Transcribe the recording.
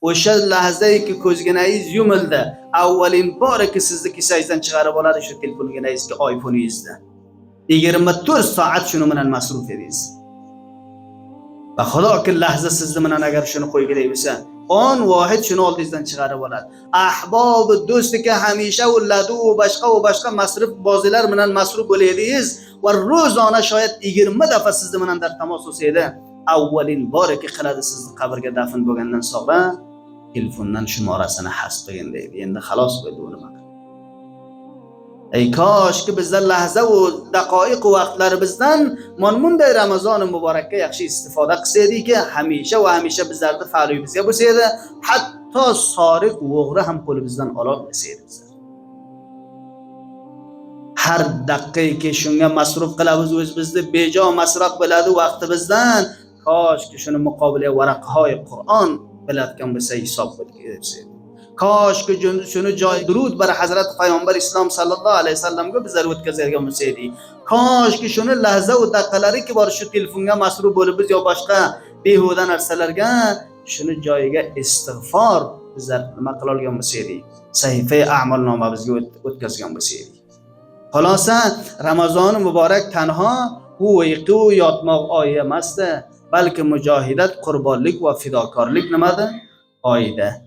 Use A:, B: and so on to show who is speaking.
A: o'sha lahzaki ko'zginangiz yumildi, avvalin boriki sizni kisangizdan chiqarib oladi shu telefoningizga, iPhone'ingizda. 24 soat shuni bilan masruf edingiz. Va xudoki lahza sizni bilan agar shuni qo'ygan bo'lsa, on vohid shuni oldingizdan chiqarib oladi. Ahbob do'stiga hamisha ulladu va boshqa masruf bozilar bilan masruf bo'ladingiz va ro'zona shoyat 20 dafa sizni bilan dar tamas o'saydi. Avvalin boriki qiladi sizni qabrga dafn bo'lgandan so'ngra telefondan shumorasini hasb qilgan deydi. Endi xalos bo'ldi uni. Ey koshki bizlar lahza va daqoiq vaqtlarimizdan bunday Ramazon muborakka yaxshi istifoda qilsaydik, hamisha bizlarda faoliyimizga bo'lsaydi, hatto soriq o'g'ri ham qo'limizdan ololmasaydi bizlar. Har daqiqaga shunga masruf qilamiz, o'zimizni bejo masraf bo'ladi vaqtimizdan. Koshki shuni muqobilga varaqhoy Qur'on bilatgan bo'lsa hisob qilib koshki shuni joy durud bar Hazrat Payg'ambar Islom sallallohu alayhi vasallamga bizlar o'tkazadigan bo'lsaydik. Koshki shuni lahza va daqiqalari bor shu telefonga masruf bo'lib biz yo boshqa behuda narsalarga shuni joyiga istig'for bizlar nima qila olgan bo'lsaydik. Sahifa a'malnomamizga o'tkazgan bo'lsaydik. Xulosa Ramazon muborak tanho u uyqu yotmoq oyi emasdi, balki mujohidat, qurbonlik va fidokorlik nimada? Oyda.